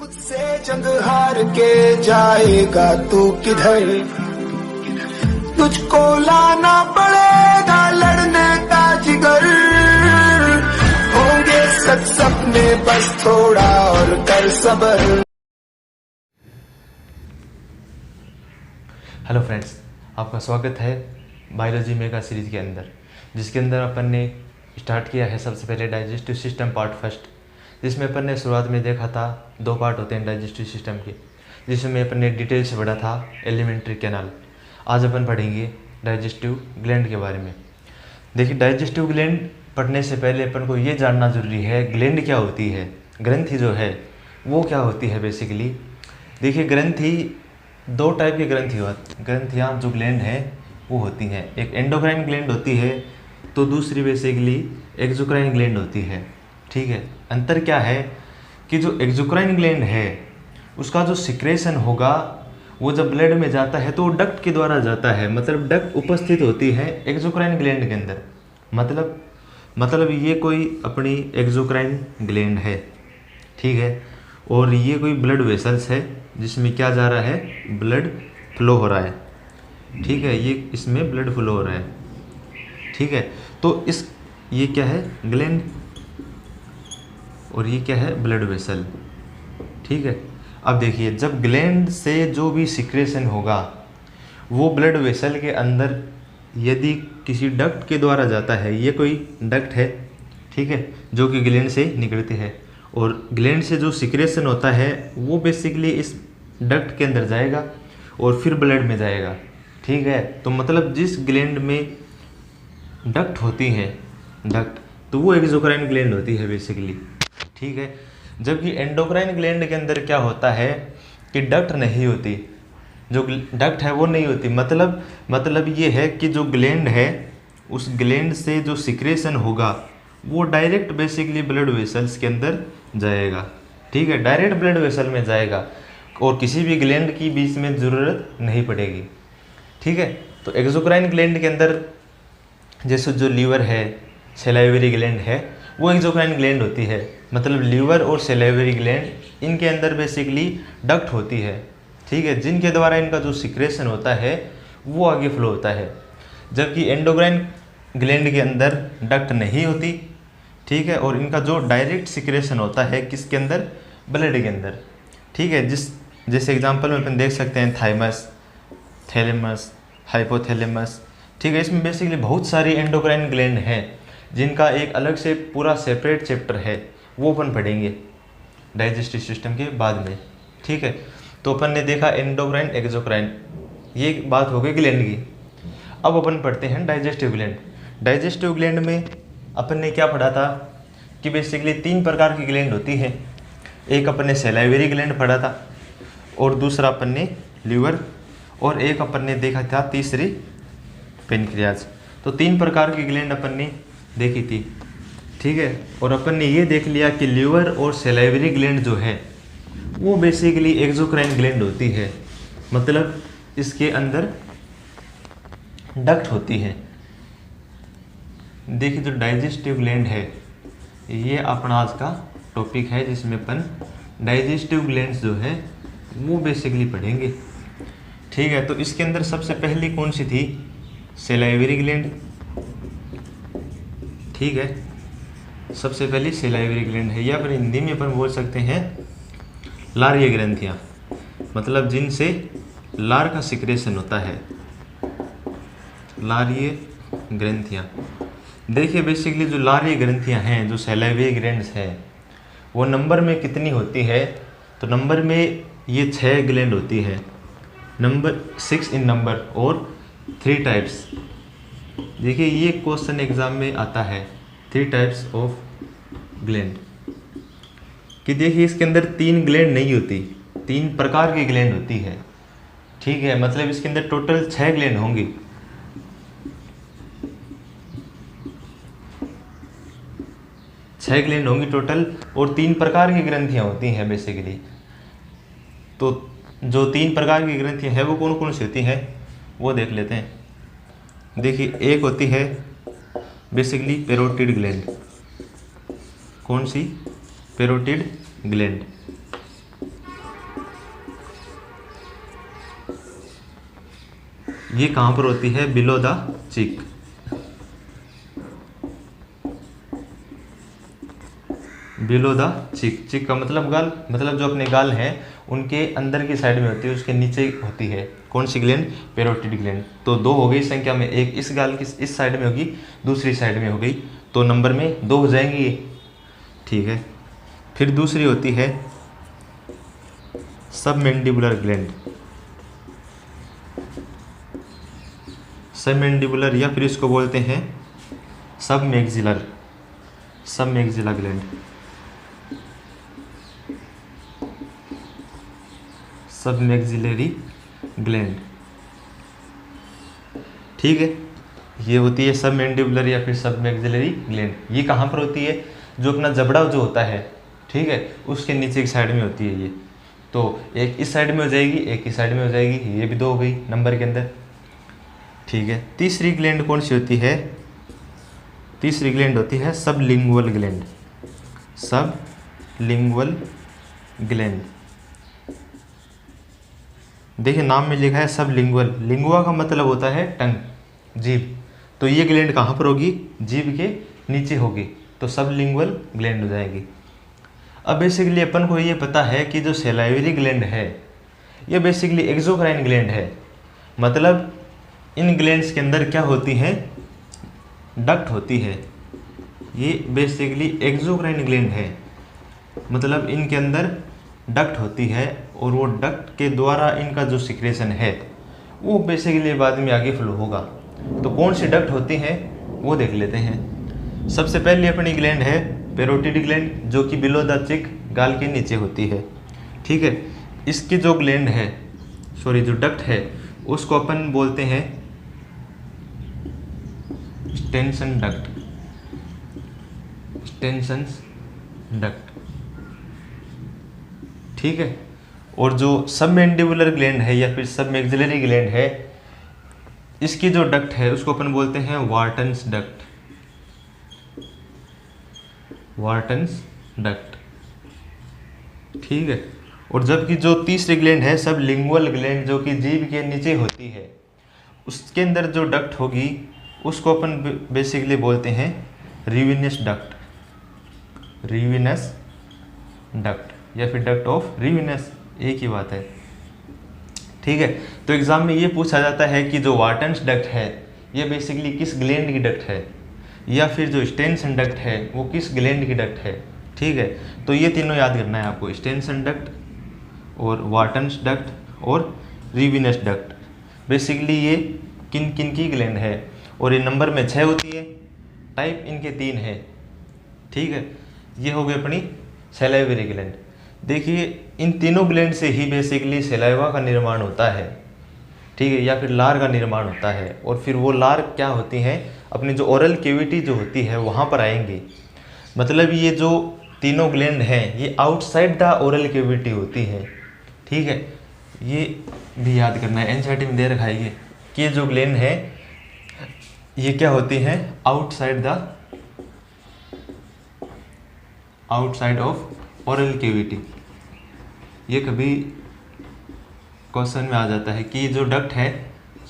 खुद से जंग हार के जाएगा तू किधर, तुझको लाना पड़ेगा लड़ने का जिगर, होंगे सच सपने बस थोड़ा और कर सब्र। हेलो फ्रेंड्स, आपका स्वागत है बायोलॉजी मेगा सीरीज़ के अंदर, जिसके अंदर अपन ने स्टार्ट किया है सबसे पहले डाइजेस्टिव सिस्टम पार्ट फर्स्ट, जिसमें अपन ने शुरुआत में देखा था 2 पार्ट होते हैं डाइजेस्टिव सिस्टम के, जिसमें अपन ने डिटेल से पढ़ा था एलिमेंट्री कैनाल। आज अपन पढ़ेंगे डाइजेस्टिव ग्लैंड के बारे में। देखिए, डाइजेस्टिव ग्लैंड पढ़ने से पहले अपन को ये जानना जरूरी है ग्लैंड क्या होती है, ग्रंथि जो है वो क्या होती है बेसिकली। देखिए, ग्रंथि 2 टाइप की ग्रंथियाँ जो ग्लैंड हैं वो होती हैं। एक एंडोक्राइन ग्लैंड होती है तो दूसरी बेसिकली एक्सोक्राइन ग्लैंड होती है। ठीक है, अंतर क्या है कि जो एक्सोक्राइन ग्लैंड है उसका जो सिक्रेशन होगा वो जब ब्लड में जाता है तो वो डक्ट के द्वारा जाता है, मतलब डक्ट उपस्थित होती है एक्सोक्राइन ग्लैंड के अंदर। मतलब ये कोई अपनी एक्सोक्राइन ग्लैंड है, ठीक है, और ये कोई ब्लड वेसल्स है जिसमें क्या जा रहा है, ब्लड फ्लो हो रहा है। ठीक है, ये इसमें ब्लड फ्लो हो रहा है। ठीक है, तो ये क्या है, ग्लैंड, और ये क्या है, ब्लड वेसल। ठीक है, अब देखिए, जब ग्लैंड से जो भी सिक्रेशन होगा वो ब्लड वेसल के अंदर यदि किसी डक्ट के द्वारा जाता है, ये कोई डक्ट है, ठीक है, जो कि ग्लैंड से निकलती है, और ग्लैंड से जो सिक्रेशन होता है वो बेसिकली इस डक्ट के अंदर जाएगा और फिर ब्लड में जाएगा। ठीक है, तो मतलब जिस ग्लैंड में डक्ट होती हैं, डक्ट, तो वो एक्सोक्राइन ग्लैंड होती है बेसिकली। ठीक है, जबकि एंडोक्राइन ग्लैंड के अंदर क्या होता है कि डक्ट नहीं होती, जो डक्ट है वो नहीं होती। मतलब ये है कि जो ग्लैंड है उस ग्लैंड से जो सिक्रेशन होगा वो डायरेक्ट बेसिकली ब्लड वेसल्स के अंदर जाएगा। ठीक है, डायरेक्ट ब्लड वेसल में जाएगा और किसी भी ग्लैंड की बीच में ज़रूरत नहीं पड़ेगी। ठीक है, तो एक्सोक्राइन ग्लैंड के अंदर जैसे जो लीवर है, सेलाइवरी ग्लैंड है, वो एक्सोक्राइन ग्लैंड होती है। मतलब लीवर और सेलाइवरी ग्लैंड, इनके अंदर बेसिकली डक्ट होती है, ठीक है, जिनके द्वारा इनका जो सिक्रेशन होता है वो आगे फ्लो होता है। जबकि एंडोक्राइन ग्लैंड के अंदर डक्ट नहीं होती, ठीक है, और इनका जो डायरेक्ट सिक्रेशन होता है किसके अंदर, ब्लड के अंदर। ठीक है, जैसे एग्जांपल में अपन देख सकते हैं थाइमस, थैलेमस, हाइपोथैलेमस। ठीक है, इसमें बेसिकली बहुत सारी एंडोक्राइन ग्लैंड हैं जिनका एक अलग से पूरा सेपरेट चैप्टर है, वो अपन पढ़ेंगे डाइजेस्टिव सिस्टम के बाद में। ठीक है, तो अपन ने देखा एंडोक्राइन, एक्सोक्राइन, ये बात हो गई ग्लैंड की। अब अपन पढ़ते हैं डाइजेस्टिव ग्लैंड। डाइजेस्टिव ग्लैंड में अपन ने क्या पढ़ा था कि बेसिकली 3 प्रकार की ग्लैंड होती हैं। एक अपन ने सेलाइवरी ग्लैंड पढ़ा था, और दूसरा अपन ने लीवर, और एक अपन ने देखा था तीसरी पेनक्रियाज। तो 3 प्रकार की ग्लैंड अपन ने देखी थी। ठीक है, और अपन ने ये देख लिया कि लीवर और सेलाइवरी ग्लैंड जो है वो बेसिकली एक्सोक्राइन ग्लैंड होती है, मतलब इसके अंदर डक्ट होती है। देखिए, जो डाइजेस्टिव ग्लैंड है ये अपना आज का टॉपिक है, जिसमें अपन डाइजेस्टिव ग्लैंड्स जो है वो बेसिकली पढ़ेंगे। ठीक है, तो इसके अंदर सबसे पहली कौन सी थी, सेलाइवरी ग्लैंड। ठीक है, सबसे पहली सेलाइवरी ग्लैंड है, या फिर हिंदी में अपन बोल सकते हैं लारीय ग्रंथियाँ, मतलब जिनसे लार का सिक्रेशन होता है, लारीय ग्रंथियाँ। देखिए, बेसिकली जो लारीय ग्रंथियाँ हैं, जो सेलाइवरी ग्लैंड्स हैं, वो नंबर में कितनी होती है, तो नंबर में ये 6 ग्लैंड होती है, नंबर 6 इन नंबर, और 3 टाइप्स। देखिए, ये क्वेश्चन एग्जाम में आता है, 3 टाइप्स ऑफ ग्लैंड, कि देखिए इसके अंदर 3 ग्लैंड नहीं होती, 3 प्रकार की ग्लैंड होती है। ठीक है, मतलब इसके अंदर टोटल 6 ग्लैंड होंगी। छह ग्लैंड होंगी टोटल, और 3 प्रकार की ग्रंथियाँ होती हैं बेसिकली। तो जो 3 प्रकार की ग्रंथियाँ हैं वो कौन कौन सी होती हैं वो देख लेते हैं। देखिए, एक होती है बेसिकली पैरोटिड ग्लैंड। कौन सी, पैरोटिड ग्लैंड। ये कहाँ पर होती है? बिलो द चिक। बिलो द चिक, चिक का मतलब गाल, मतलब जो अपने गाल हैं उनके अंदर की साइड में होती है, उसके नीचे होती है कौन सी ग्लैंड? Parotid gland. तो दो हो गई संख्या में, एक इस गाल की इस साइड में होगी, दूसरी साइड में हो गई, तो नंबर में 2 हो जाएंगी ये, ठीक है। फिर दूसरी होती है सबमैंडिबुलर ग्लैंड, सबमैंडिबुलर या फिर इसको बोलते हैं सबमैक्सिलर, सबमैक्सिलर ग्लैंड, सबमैक्सिलरी ग्लैंड, ठीक है। ये होती है सबमैंडिबुलर या फिर सबमैक्सिलरी ग्लैंड। ये कहाँ पर होती है? जो अपना जबड़ा जो होता है, ठीक है, उसके नीचे की साइड में होती है ये। तो एक इस साइड में हो जाएगी, एक इस साइड में हो जाएगी, ये भी 2 हो गई नंबर के अंदर, ठीक है। तीसरी ग्लैंड कौन सी होती है? तीसरी ग्लैंड होती है सबलिंगुअल ग्लैंड, सबलिंगुअल ग्लैंड। देखिए नाम में लिखा है सबलिंगुअल, लिंगुआ का मतलब होता है टंग, जीभ। तो ये ग्लैंड कहाँ पर होगी? जीभ के नीचे होगी, तो सबलिंगुअल ग्लैंड हो जाएगी। अब बेसिकली अपन को ये पता है कि जो सैलाइवरी ग्लैंड है ये बेसिकली एक्सोक्राइन ग्लैंड है। मतलब इन ग्लैंड्स के अंदर क्या होती हैं? डक्ट होती है। ये बेसिकली एक्सोक्राइन ग्लैंड है, मतलब इनके अंदर डक्ट होती है, और वो डक्ट के द्वारा इनका जो सिक्रेशन है वो बेसिकली बाद में आगे फ्लो होगा। तो कौन सी डक्ट होती हैं वो देख लेते हैं। सबसे पहले अपनी ग्लैंड है पैरोटिड ग्लैंड, जो कि बिलो द चिक, गाल के नीचे होती है, ठीक है। इसकी जो ग्लैंड है, सॉरी जो डक्ट है, उसको अपन बोलते हैं स्टेंसन डक्ट, स्टेंसन डक्ट, ठीक है। और जो सबमैंडिबुलर ग्लैंड है या फिर सबमैक्सिलरी ग्लैंड है, इसकी जो डक्ट है उसको अपन बोलते हैं वार्टन्स डक्ट, वार्टन्स डक्ट, ठीक है। और जबकि जो तीसरी ग्लैंड है सबलिंगुअल ग्लैंड, जो कि जीभ के नीचे होती है, उसके अंदर जो डक्ट होगी उसको अपन बेसिकली बोलते हैं रिविनस डक्ट, रिविनस डक्ट या फिर डक्ट ऑफ रिविनस, एक ही बात है, ठीक है। तो एग्जाम में ये पूछा जाता है कि जो वार्टन्स डक्ट है ये बेसिकली किस ग्लैंड की डक्ट है, या फिर जो स्टेंसन डक्ट है वो किस ग्लैंड की डक्ट है, ठीक है। तो ये तीनों याद करना है आपको, स्टेंसन डक्ट और वार्टन्स डक्ट और रिविनस डक्ट। बेसिकली ये किन किन की ग्लैंड है, और ये नंबर में 6 होती है, टाइप इनके 3 है, ठीक है। ये हो गई अपनी सैलाइवरी ग्लैंड। देखिए इन तीनों ग्लैंड से ही बेसिकली सैलाइवा का निर्माण होता है, ठीक है, या फिर लार का निर्माण होता है। और फिर वो लार क्या होती हैं? अपनी जो ओरल कैविटी जो होती है वहाँ पर आएंगी। मतलब ये जो तीनों ग्लैंड हैं ये आउटसाइड द ओरल कैविटी होती है, ठीक है। ये भी याद करना है, एनसीईआरटी में दे रखा है ये कि ये जो ग्लैंड है ये क्या होती हैं? Outside of oral cavity. ये कभी क्वेश्चन में आ जाता है कि ये जो डक्ट है,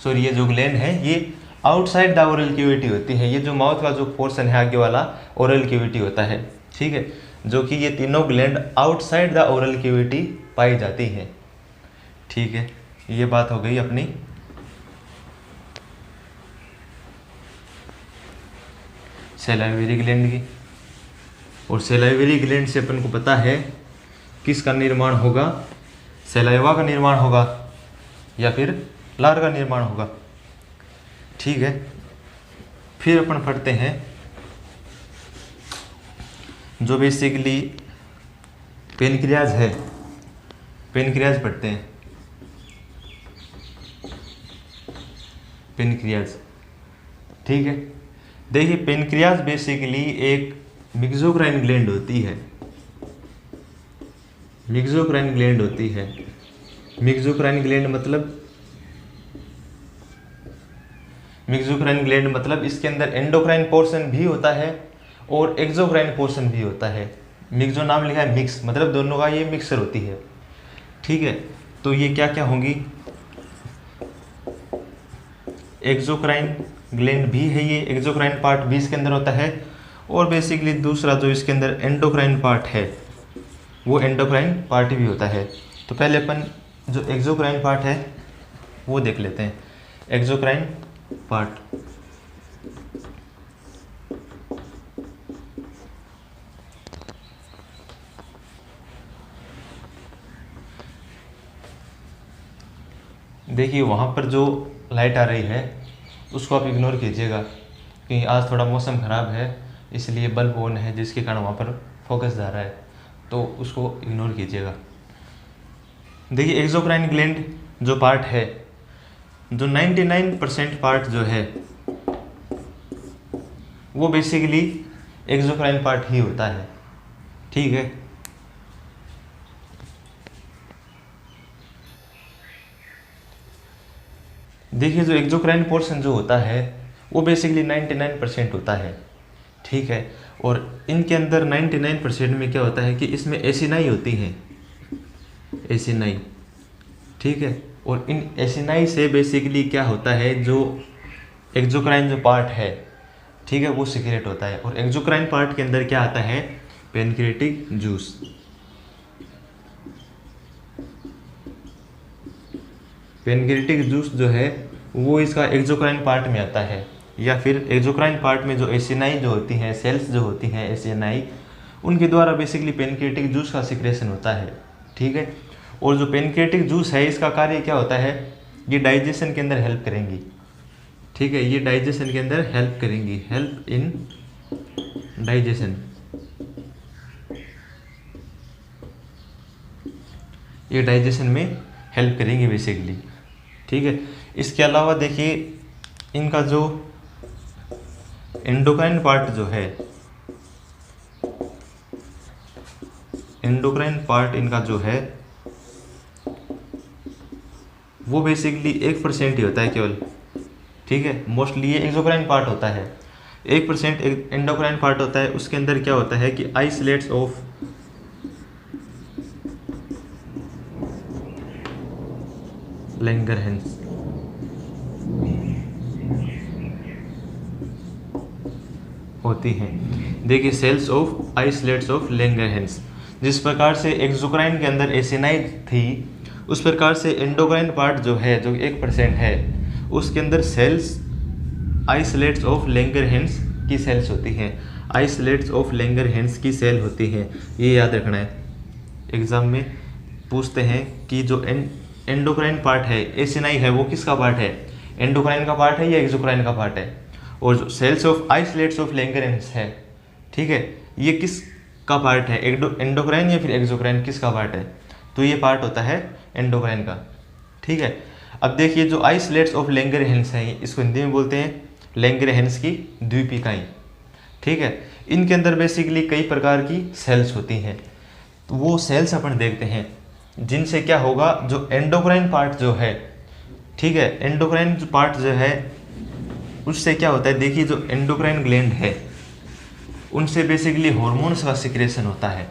सॉरी ये जो ग्लैंड है ये आउटसाइड द ओरल कैविटी होती है। ये जो माउथ का जो पोर्शन है आगे वाला ओरल कैविटी होता है, ठीक है, जो कि ये तीनों gland outside the oral cavity पाई जाती है, ठीक है। ये बात हो गई अपनी सैलाइवरी ग्लैंड की। और सैलाइवरी ग्लैंड से अपन को पता है किसका निर्माण होगा? सैलाइवा का निर्माण होगा या फिर लार का निर्माण होगा, ठीक है। फिर अपन पढ़ते हैं जो बेसिकली पेनक्रियाज है, पेनक्रियाज पढ़ते हैं, पेनक्रियाज, ठीक है। देखिए पेनक्रियाज बेसिकली एक मिक्सोक्राइन ग्लैंड होती है, मिक्सोक्राइन ग्लैंड होती है। मिक्सोक्राइन ग्लैंड मतलब इसके अंदर एंडोक्राइन पोर्शन भी होता है और एक्सोक्राइन पोर्शन भी होता है। मिक्सो नाम लिखा है मिक्स, मतलब दोनों का ये मिक्सर होती है, ठीक है। तो ये क्या क्या होंगी? एक्सोक्राइन ग्लैंड भी है, ये एक्सोक्राइन पार्ट भी इसके अंदर होता है। और बेसिकली दूसरा जो इसके अंदर एंडोक्राइन पार्ट है वो एंडोक्राइन पार्ट भी होता है। तो पहले अपन जो एक्सोक्राइन पार्ट है वो देख लेते हैं। एक्सोक्राइन पार्ट, देखिए वहाँ पर जो लाइट आ रही है उसको आप इग्नोर कीजिएगा, क्योंकि आज थोड़ा मौसम ख़राब है इसलिए बल्ब ऑन है जिसके कारण वहाँ पर फोकस जा रहा है, तो उसको इग्नोर कीजिएगा। देखिए एक्सोक्राइन ग्लैंड जो पार्ट है, जो 99% पार्ट जो है वो बेसिकली एक्सोक्राइन पार्ट ही होता है, ठीक है। देखिए जो एक्सोक्राइन पोर्शन जो होता है वो बेसिकली 99% होता है, ठीक है। और इनके अंदर 99% में क्या होता है कि इसमें एसिनाई होती हैं, एसिनाई, ठीक है। और इन एसिनाई से बेसिकली क्या होता है, जो एक्सोक्राइन जो पार्ट है, ठीक है, वो सीक्रेट होता है। और एक्सोक्राइन पार्ट के अंदर क्या आता है, पैनक्रियाटिक जूस। पैनक्रियाटिक जूस जो है वो इसका एक्सोक्राइन पार्ट में आता है, या फिर एक्सोक्राइन पार्ट में जो एसिनाई जो होती हैं, सेल्स जो होती हैं एसिनाई, उनके द्वारा बेसिकली पैनक्रियाटिक जूस का सिक्रेशन होता है, ठीक है। और जो पैनक्रियाटिक जूस है इसका कार्य क्या होता है, ये डाइजेशन के अंदर हेल्प करेंगी, ठीक है, ये डाइजेशन के अंदर हेल्प करेंगी, हेल्प इन डाइजेशन, ये डाइजेशन में हेल्प करेंगी बेसिकली, ठीक है। इसके अलावा देखिए इनका जो एंडोक्राइन पार्ट जो है, एंडोक्राइन पार्ट इनका जो है वो बेसिकली 1% ही होता है केवल, ठीक है। मोस्टली ये एक्सोक्राइन पार्ट होता है, 1% एंडोक्राइन पार्ट होता है। उसके अंदर क्या होता है कि आइसोलेट्स ऑफ लैंगरहैंस होती हैं। देखिए cells of isolates of Langerhans, जिस प्रकार से एक्सोक्राइन के अंदर एसिनाई थी उस प्रकार से एंडोक्राइन पार्ट जो है, जो 1% है, उसके अंदर सेल्स आइसोलेट्स ऑफ लैंगरहैंस की सेल्स होती हैं, आइसोलेट्स ऑफ लैंगरहैंस की सेल होती हैं। ये याद रखना है, एग्जाम में पूछते हैं कि जो एंडोक्राइन पार्ट है, एसिनाई है, वो किसका पार्ट है, एंडोक्राइन का पार्ट है या एक्सोक्राइन का पार्ट है। और जो cells of isolates of Langerhans है, ठीक है, ये किस का पार्ट है, एंडोक्राइन या फिर एक्सोक्राइन, किसका पार्ट है, तो ये पार्ट होता है एंडोक्राइन का, ठीक है। अब देखिए जो आइसोलेट्स ऑफ लैंगरहैंस हैं, इसको हिंदी में बोलते हैं लैंगरहैंस की द्वीपिकाएं, ठीक है। इनके अंदर बेसिकली कई प्रकार की सेल्स होती हैं, तो वो सेल्स अपन देखते हैं जिनसे क्या होगा, जो एंडोक्राइन पार्ट जो है, ठीक है, एंडोक्राइन पार्ट जो है उससे क्या होता है, देखिए जो एंडोक्राइन ग्लैंड है उनसे बेसिकली हार्मोन्स का सिक्रेशन होता है,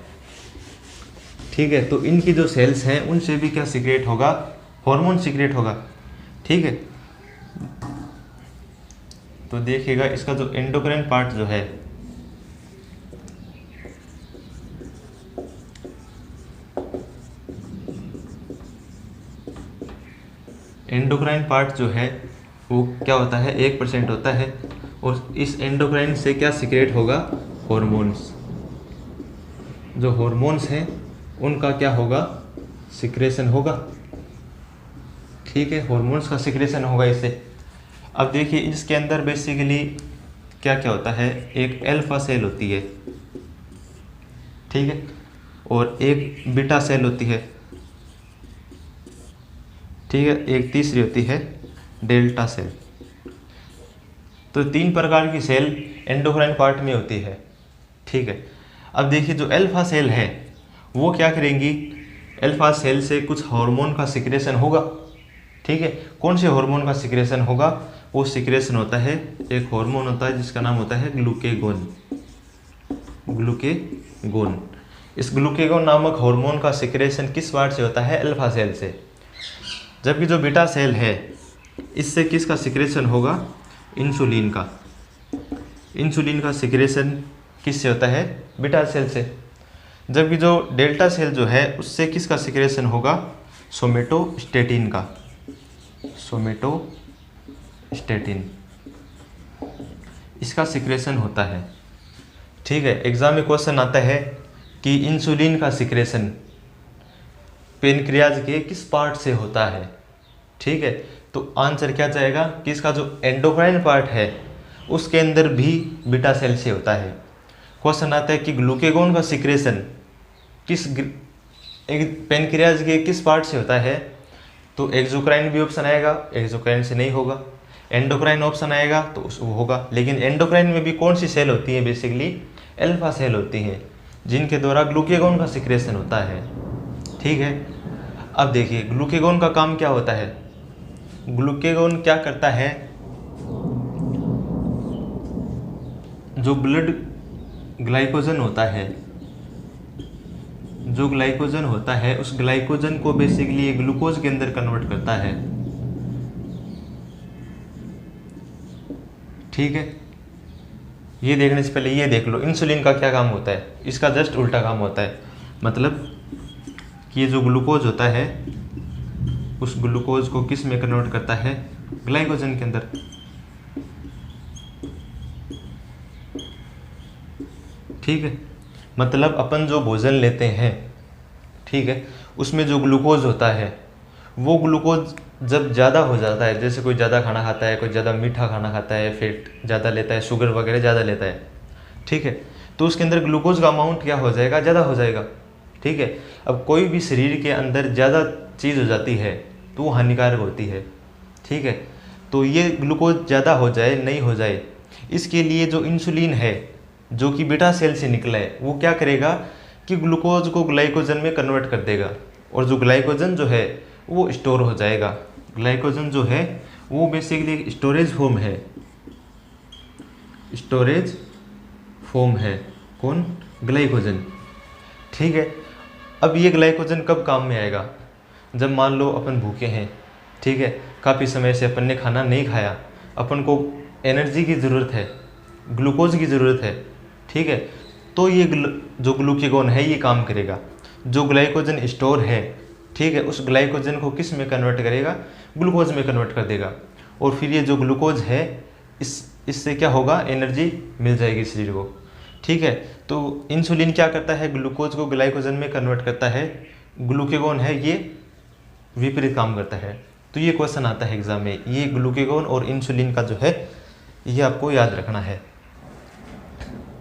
ठीक है। तो इनकी जो सेल्स हैं उनसे भी क्या सिक्रेट होगा, हार्मोन सिक्रेट होगा, ठीक है। तो देखिएगा इसका जो एंडोक्राइन पार्ट जो है, एंडोक्राइन पार्ट जो है वो क्या होता है, 1% होता है। और इस एंडोक्राइन से क्या सिक्रेट होगा, हॉर्मोन्स, जो हॉर्मोन्स हैं उनका क्या होगा, सिक्रेशन होगा, ठीक है, हॉर्मोन्स का सिक्रेशन होगा इससे। अब देखिए इसके अंदर बेसिकली क्या क्या होता है, एक अल्फा सेल होती है, ठीक है, और एक बीटा सेल होती है, ठीक है, एक तीसरी होती है डेल्टा सेल। तो 3 प्रकार की सेल एंडोक्राइन पार्ट में होती है, ठीक है। अब देखिए जो अल्फा सेल है वो क्या करेंगी, अल्फा सेल से कुछ हार्मोन का सिक्रेशन होगा, ठीक है। कौन से हार्मोन का सिक्रेशन होगा, वो सिक्रेशन होता है, एक हार्मोन होता है जिसका नाम होता है ग्लूकेगोन, ग्लूकेगोन। इस ग्लूकेगोन नामक हार्मोन का सिक्रेशन किस पार्ट से होता है, अल्फा सेल से। जबकि जो बीटा सेल है, इससे किसका सिक्रेशन होगा? इंसुलिन का। इंसुलिन का सिक्रेशन किससे होता है? बीटा सेल से। जबकि जो डेल्टा सेल जो है उससे किसका सिक्रेशन होगा? सोमेटोस्टेटिन का। सोमेटोस्टेटिन, इसका सिक्रेशन होता है। ठीक है, एग्जाम में क्वेश्चन आता है कि इंसुलिन का सिक्रेशन पेनक्रियाज के किस पार्ट से होता है। ठीक है, तो आंसर क्या जाएगा कि इसका जो एंडोक्राइन पार्ट है उसके अंदर भी बीटा सेल से होता है। क्वेश्चन आता है कि ग्लूकेगॉन का सिक्रेशन किस पेनक्रियाज के किस पार्ट से होता है, तो एक्सोक्राइन भी ऑप्शन आएगा, एक्सोक्राइन से नहीं होगा। एंडोक्राइन ऑप्शन आएगा तो वो होगा, लेकिन एंडोक्राइन में भी कौन सी सेल होती है? बेसिकली अल्फा सेल होती हैं, जिनके द्वारा ग्लूकेगॉन का सिक्रेशन होता है। ठीक है, अब देखिए ग्लूकेगॉन का काम क्या होता है। ग्लूकेगॉन क्या करता है, जो ब्लड ग्लाइकोजन होता है, जो ग्लाइकोजन होता है उस ग्लाइकोजन को बेसिकली ये ग्लूकोज के अंदर कन्वर्ट करता है। ठीक है, ये देखने से पहले ये देख लो इंसुलिन का क्या काम होता है। इसका जस्ट उल्टा काम होता है, मतलब कि ये जो ग्लूकोज होता है उस ग्लूकोज को किस में कन्वर्ट करता है? ग्लाइकोजन के अंदर। ठीक है, मतलब अपन जो भोजन लेते हैं, ठीक है, उसमें जो ग्लूकोज होता है वो ग्लूकोज जब ज़्यादा हो जाता है, जैसे कोई ज़्यादा खाना खाता है, कोई ज़्यादा मीठा खाना खाता है, फैट ज़्यादा लेता है, शुगर वगैरह ज़्यादा लेता है, ठीक है, तो उसके अंदर ग्लूकोज का अमाउंट क्या हो जाएगा? ज़्यादा हो जाएगा। ठीक है, अब कोई भी शरीर के अंदर ज़्यादा चीज़ हो जाती है तो वो हानिकारक होती है। ठीक है, तो ये ग्लूकोज ज़्यादा हो जाए नहीं हो जाए, इसके लिए जो इंसुलिन है जो कि बीटा सेल से निकला है वो क्या करेगा कि ग्लूकोज को ग्लाइकोजन में कन्वर्ट कर देगा, और जो ग्लाइकोजन जो है वो स्टोर हो जाएगा। ग्लाइकोजन जो है वो बेसिकली स्टोरेज फॉर्म है, स्टोरेज फॉर्म है। कौन? ग्लाइकोजन। ठीक है, अब ये ग्लाइकोजन कब काम में आएगा? जब मान लो अपन भूखे हैं, ठीक है, काफ़ी समय से अपन ने खाना नहीं खाया, अपन को एनर्जी की ज़रूरत है, ग्लूकोज की ज़रूरत है। ठीक है, तो ये जो ग्लूकेगॉन है ये काम करेगा, जो ग्लाइकोजन स्टोर है, ठीक है, उस ग्लाइकोजन को किस में कन्वर्ट करेगा? ग्लूकोज में कन्वर्ट कर देगा, और फिर ये जो ग्लूकोज है इससे क्या होगा? एनर्जी मिल जाएगी शरीर को। ठीक है, तो इंसुलिन क्या करता है? ग्लूकोज को ग्लाइकोजन में कन्वर्ट करता है। ग्लूकेगॉन है ये विपरीत काम करता है। तो ये क्वेश्चन आता है एग्जाम में, ये ग्लूकेगॉन और इंसुलिन का जो है ये आपको याद रखना है।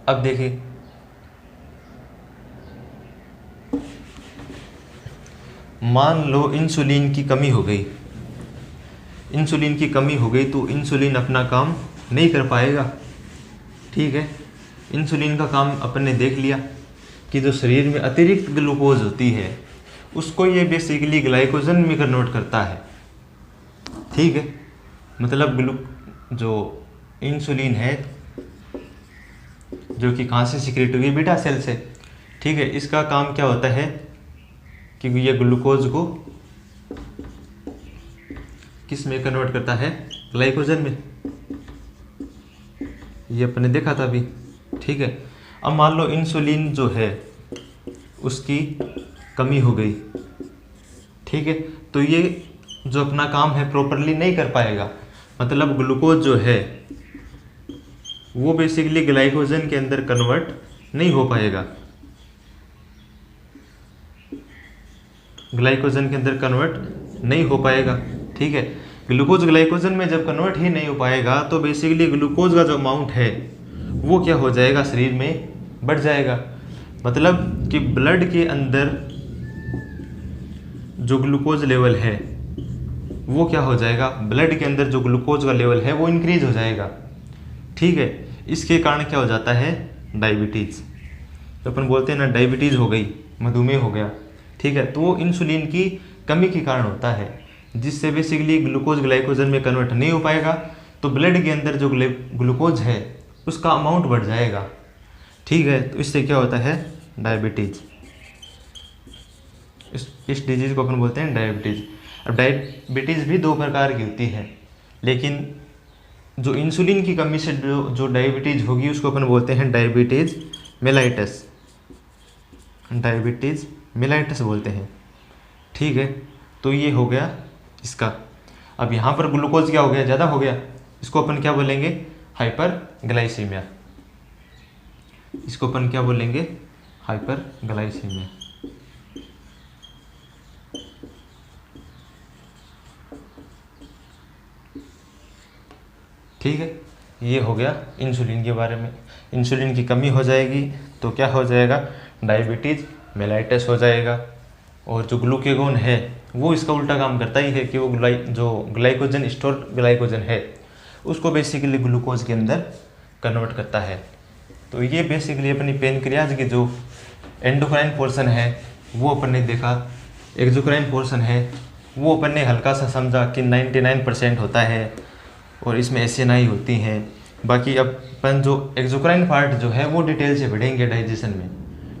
अब देखिए मान लो इंसुलिन की कमी हो गई, इंसुलिन की कमी हो गई तो इंसुलिन अपना काम नहीं कर पाएगा। ठीक है, इंसुलिन का काम अपन ने देख लिया कि जो शरीर में अतिरिक्त ग्लूकोज होती है उसको ये बेसिकली ग्लाइकोजन में कन्वर्ट करता है। ठीक है, मतलब जो इंसुलिन है जो कि कहाँ से सिक्रेट हुई? बीटा सेल से। ठीक है, इसका काम क्या होता है कि ये ग्लूकोज को किस में कन्वर्ट करता है? ग्लाइकोजन में। ये अपने देखा था अभी। ठीक है, अब मान लो इंसुलिन जो है उसकी कमी हो गई। ठीक है, तो ये जो अपना काम है प्रॉपरली नहीं कर पाएगा, मतलब ग्लूकोज जो है वो बेसिकली ग्लाइकोजन के अंदर कन्वर्ट नहीं हो पाएगा, ग्लाइकोजन के अंदर कन्वर्ट नहीं हो पाएगा। ठीक है, ग्लूकोज ग्लाइकोजन में जब कन्वर्ट ही नहीं हो पाएगा तो बेसिकली ग्लूकोज का जो अमाउंट है वो क्या हो जाएगा? शरीर में बढ़ जाएगा। मतलब कि ब्लड के अंदर जो ग्लूकोज लेवल है वो क्या हो जाएगा? ब्लड के अंदर जो ग्लूकोज का लेवल है वो इंक्रीज हो जाएगा। ठीक है, इसके कारण क्या हो जाता है? डायबिटीज़। तो अपन बोलते हैं ना डायबिटीज़ हो गई, मधुमेह हो गया। ठीक है, तो वो इंसुलिन की कमी के कारण होता है, जिससे बेसिकली ग्लूकोज ग्लाइकोजन में कन्वर्ट नहीं हो पाएगा, तो ब्लड के अंदर जो ग्लूकोज है उसका अमाउंट बढ़ जाएगा। ठीक है, तो इससे क्या होता है? डायबिटीज़। इस डिजीज़ को अपन बोलते हैं डायबिटीज़। अब डायबिटीज़ भी दो प्रकार की होती है, लेकिन जो इंसुलिन की कमी से जो डायबिटीज़ होगी उसको अपन बोलते हैं डायबिटीज़ मेलाइटस, डायबिटीज़ मेलाइटस बोलते हैं। ठीक है, तो ये हो गया इसका। अब यहाँ पर ग्लूकोज क्या हो गया, ज़्यादा हो गया, इसको अपन क्या बोलेंगे, हाइपरग्लाइसीमिया। इसको अपन क्या बोलेंगे, हाइपरग्लाइसीमिया। ठीक है, ये हो गया इंसुलिन के बारे में। इंसुलिन की कमी हो जाएगी तो क्या हो जाएगा, डायबिटीज़ मेलाइटस हो जाएगा। और जो ग्लूकेगोन है वो इसका उल्टा काम करता ही है कि वो जो ग्लाइकोजन, स्टोर ग्लाइकोजन है उसको बेसिकली ग्लूकोज के अंदर कन्वर्ट करता है। तो ये बेसिकली अपनी पेनक्रियाज की जो एंडोक्राइन पोर्शन है वो अपन ने देखा, एक्सोक्राइन पोर्शन है वो अपन ने हल्का सा समझा कि 99% होता है और इसमें एसिनाई होती हैं। बाकी अपन जो एक्सोक्राइन पार्ट जो है वो डिटेल से पढ़ेंगे डाइजेशन में।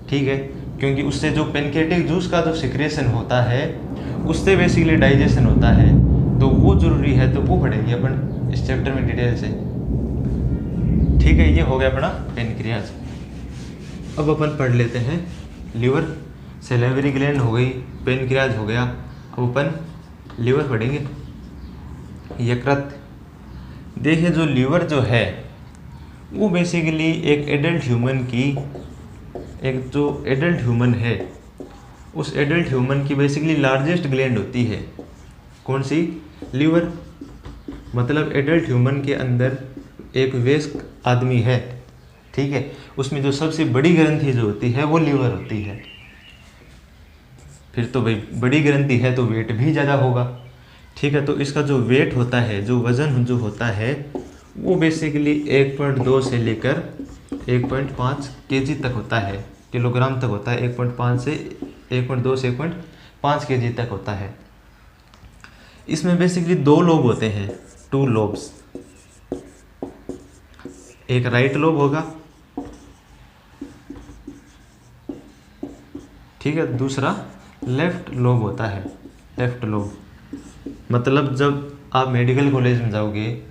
ठीक है, क्योंकि उससे जो पेनक्रियाटिक जूस का जो सिक्रेशन होता है उससे बेसिकली डाइजेशन होता है, तो वो ज़रूरी है, तो वो पढ़ेंगे अपन इस चैप्टर में डिटेल से। ठीक है, ये हो गया अपना पेनक्रियाज। अब अपन पढ़ लेते हैं लीवर। सैलिवरी ग्लैंड हो गई, पेनक्रियाज हो गया, अब अपन लीवर पढ़ेंगे। यकृत। देखिए जो लीवर जो है वो बेसिकली एक एडल्ट ह्यूमन की, एक जो एडल्ट ह्यूमन है उस एडल्ट ह्यूमन की बेसिकली लार्जेस्ट ग्लैंड होती है। कौन सी, लीवर। मतलब एडल्ट ह्यूमन के अंदर एक वयस्क आदमी है, ठीक है, उसमें जो सबसे बड़ी ग्रंथि जो होती है वो लीवर होती है। फिर तो भाई बड़ी ग्रंथि है तो वेट भी ज़्यादा होगा। ठीक है, तो इसका जो वेट होता है, जो वज़न जो होता है वो बेसिकली 1.2 से लेकर 1.5 केजी तक होता है, किलोग्राम तक होता है। 1.5 से 1.2 से 1.5 केजी तक होता है। इसमें बेसिकली 2 लोब होते हैं, 2 लोब्स। एक राइट लोब होगा, ठीक है, दूसरा लेफ्ट लोब होता है, लेफ्ट लोब। मतलब जब आप मेडिकल कॉलेज में जाओगे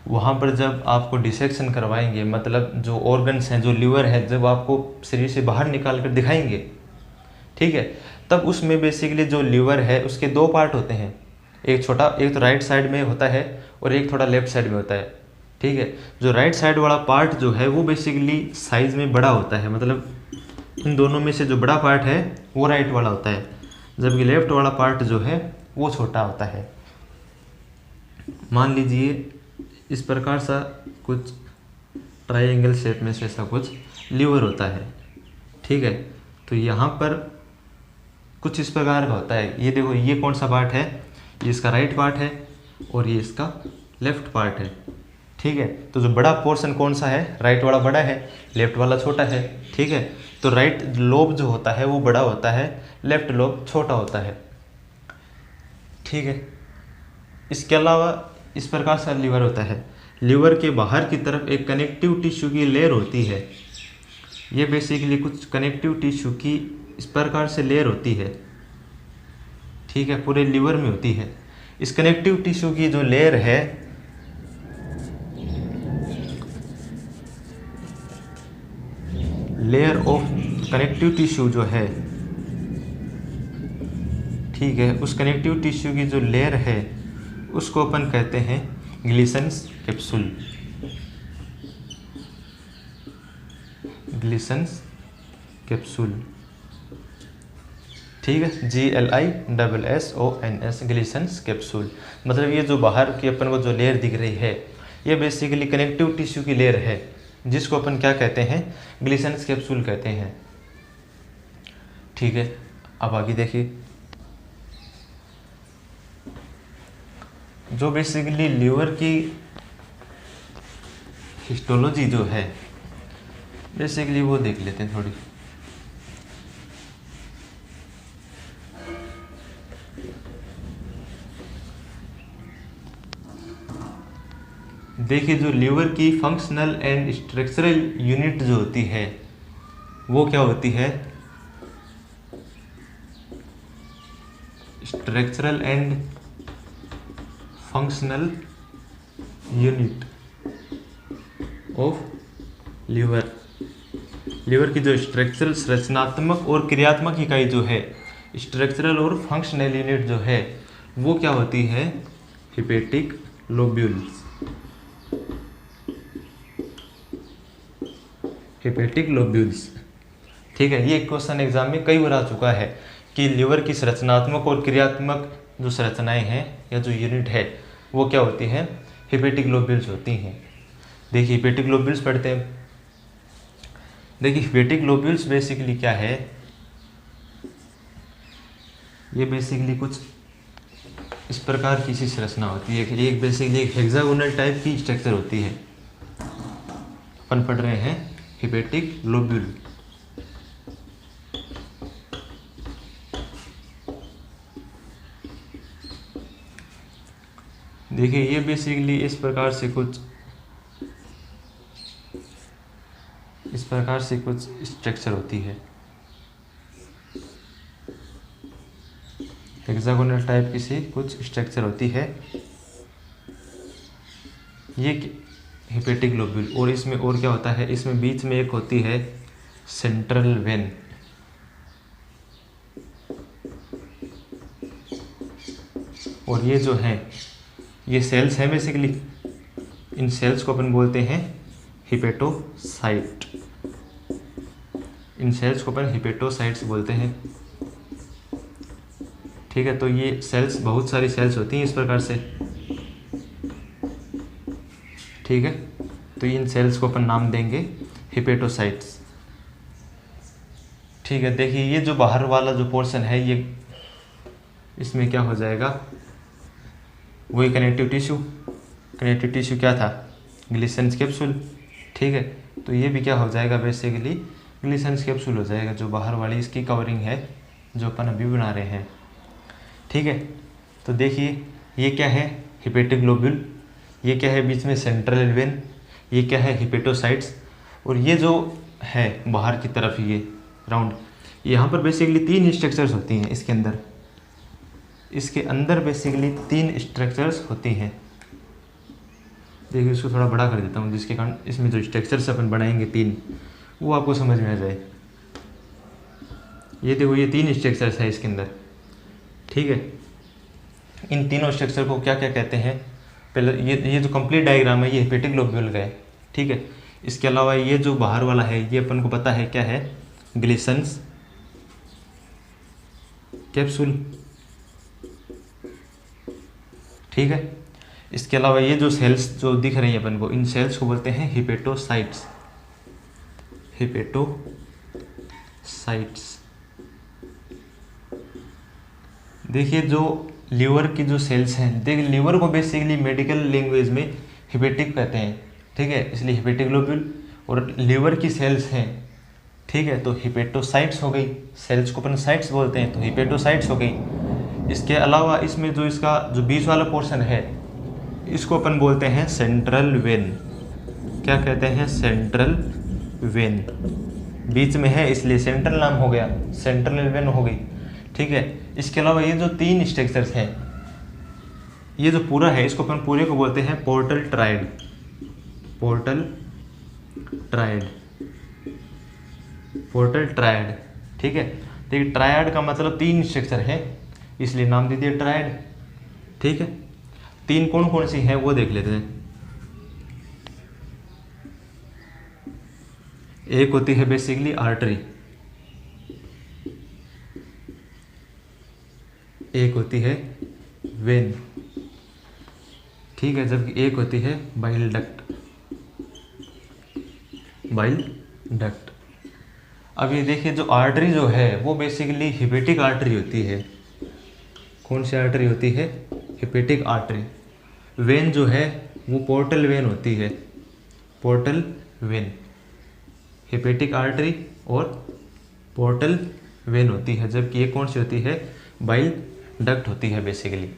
वहाँ पर जब आपको डिसेक्शन करवाएंगे, मतलब जो ऑर्गन्स हैं, जो लीवर है, जब आपको शरीर से बाहर निकाल कर दिखाएंगे, ठीक है, तब उसमें बेसिकली जो लीवर है उसके 2 पार्ट होते हैं। एक छोटा, एक तो राइट साइड में होता है और एक थोड़ा लेफ्ट साइड में होता है। ठीक है, जो राइट साइड वाला पार्ट जो है वो बेसिकली साइज में बड़ा होता है, मतलब इन दोनों में से जो बड़ा पार्ट है वो राइट वाला होता है, जबकि लेफ्ट वाला पार्ट जो है वो छोटा होता है। मान लीजिए इस प्रकार सा कुछ ट्रायंगल शेप में से ऐसा कुछ लीवर होता है। ठीक है, तो यहाँ पर कुछ इस प्रकार का होता है। ये देखो, ये कौन सा पार्ट है, ये इसका राइट पार्ट है और ये इसका लेफ्ट पार्ट है। ठीक है, तो जो बड़ा पोर्शन कौन सा है, राइट वाला बड़ा है, लेफ्ट वाला छोटा है। ठीक है, तो राइट लोब जो होता है वो बड़ा होता है, लेफ्ट लोब छोटा होता है। ठीक है, इसके अलावा इस प्रकार से लीवर होता है। लीवर के बाहर की तरफ एक कनेक्टिव टिश्यू की लेयर होती है। ये बेसिकली कुछ कनेक्टिव टिश्यू की इस प्रकार से लेयर होती है। ठीक है, पूरे लीवर में होती है। इस कनेक्टिव टिश्यू की जो लेयर है लेयर ऑफ कनेक्टिव टिश्यू जो है, ठीक है, उस कनेक्टिव टिश्यू की जो लेयर है उसको अपन कहते हैं ग्लिसन्स कैप्सूल। ग्लिसन्स कैप्सूल, ठीक है, GLISSONS, ग्लिसन्स कैप्सूल। मतलब ये जो बाहर की अपन को जो लेयर दिख रही है ये बेसिकली कनेक्टिव टिश्यू की लेयर है, जिसको अपन क्या कहते हैं, ग्लिसन्स कैप्सूल कहते हैं। ठीक है, अब आगे देखिए, जो बेसिकली लीवर की हिस्टोलॉजी जो है बेसिकली वो देख लेते हैं थोड़ी। देखिए, जो लीवर की फंक्शनल एंड स्ट्रक्चरल यूनिट जो होती है वो क्या होती है, structural and functional unit of liver. Liver की जो स्ट्रक्चरल संरचनात्मक और क्रियात्मक इकाई जो है, स्ट्रक्चरल और फंक्शनल यूनिट जो है, वो क्या होती है? Hepatic lobules. हिपेटिक लोब्यूल्स, ठीक है। ये क्वेश्चन एग्जाम में कई बार आ चुका है कि लीवर की संरचनात्मक और क्रियात्मक जो संरचनाएं हैं या जो यूनिट है वो क्या होती हैं? हिपेटिक लोब्यूल्स होती हैं। देखिए हिपेटिक लोब्यूल्स पढ़ते हैं। देखिए हिपेटिक लोब्यूल्स बेसिकली क्या है? ये बेसिकली कुछ इस प्रकार की सी संरचना होती है। एक बेसिकली एक हेक्सागोनल टाइप की स्ट्रक्चर होती है। अपन पढ़ रहे हैं हिपेटिक लोब्यूल। देखिए ये बेसिकली इस प्रकार से कुछ स्ट्रक्चर होती है, हेक्सागोनल टाइप की सी कुछ स्ट्रक्चर होती है ये हिपेटिक लोब्यूल। और इसमें और क्या होता है? इसमें बीच में एक होती है सेंट्रल वेन। और ये जो है ये सेल्स हैं बेसिकली। इन सेल्स को अपन बोलते हैं हिपेटोसाइट। इन सेल्स को अपन हिपेटोसाइट्स बोलते हैं, ठीक है। तो ये सेल्स, बहुत सारी सेल्स होती हैं इस प्रकार से, ठीक है। तो इन सेल्स को अपन नाम देंगे हिपेटोसाइट्स, ठीक है। देखिए ये जो बाहर वाला जो पोर्शन है ये, इसमें क्या हो जाएगा? वही कनेक्टिव टिश्यू। कनेक्टिव टिश्यू क्या था? ग्लिसन्स कैप्सूल, ठीक है। तो ये भी क्या हो जाएगा? बेसिकली ग्लिसन्स कैप्सूल हो जाएगा, जो बाहर वाली इसकी कवरिंग है जो अपन अभी बना रहे हैं, ठीक है। तो देखिए ये क्या है? Hepatic globule. ये क्या है? बीच में सेंट्रल वेन। ये क्या है? हिपेटोसाइट्स। और ये जो है बाहर की तरफ ये राउंड, यहाँ पर बेसिकली 3 स्ट्रक्चर्स होती हैं इसके अंदर। इसके अंदर बेसिकली 3 स्ट्रक्चर्स होती हैं। देखिए इसको थोड़ा बड़ा कर देता हूँ, जिसके कारण इसमें जो स्ट्रक्चर्स अपन बनाएंगे 3, वो आपको समझ में आ जाए। ये देखो ये 3 स्ट्रक्चर्स है इसके अंदर, ठीक है। इन तीनों स्ट्रक्चर को क्या क्या कहते हैं? पहले ये जो कंप्लीट डायग्राम है ये हिपेटिक ग्लोब्यूल का है, ठीक है। इसके अलावा ये जो बाहर वाला है ये अपन को पता है क्या है? ग्लिसन्स कैप्सूल, ठीक है। इसके अलावा ये जो सेल्स जो दिख रही हैं अपन को, इन सेल्स को बोलते हैं हिपेटोसाइट्स। हिपेटोसाइट्स। देखिए जो लीवर की जो सेल्स हैं, देखिए लीवर को बेसिकली मेडिकल लैंग्वेज में हिपेटिक कहते हैं, ठीक है। इसलिए हिपेटिक ग्लोब्यूल और लीवर की सेल्स हैं, ठीक है। तो हिपेटोसाइट्स हो गई, सेल्स को अपन साइट्स बोलते हैं, तो हिपेटोसाइट्स हो गई। इसके अलावा इसमें जो इसका जो बीच वाला पोर्शन है इसको अपन बोलते हैं सेंट्रल वेन। क्या कहते हैं? Central vein. बीच में है इसलिए सेंट्रल नाम हो गया, सेंट्रल वेन हो गई, ठीक है। इसके अलावा ये जो 3 स्ट्रक्चर्स हैं, ये जो पूरा है इसको अपन पूरे को बोलते हैं portal triad. Portal triad, portal triad, ठीक है। देखिए ट्रायड का मतलब 3 स्ट्रक्चर है, इसलिए नाम दे दिया ट्रायड, ठीक है। 3 कौन कौन सी हैं वो देख लेते हैं। एक होती है बेसिकली आर्टरी, एक होती है वेन, ठीक है। जबकि एक होती है बाइल डक्ट। Bile duct. अब ये देखिए जो आर्टरी जो है वो बेसिकली हिपेटिक आर्टरी होती है। कौन सी आर्टरी होती है? Hepatic artery. वेन जो है वो पोर्टल वेन होती है, पोर्टल वेन। हिपेटिक आर्टरी और पोर्टल वेन होती है, जबकि ये कौन सी होती है? बाइल डक्ट होती है बेसिकली,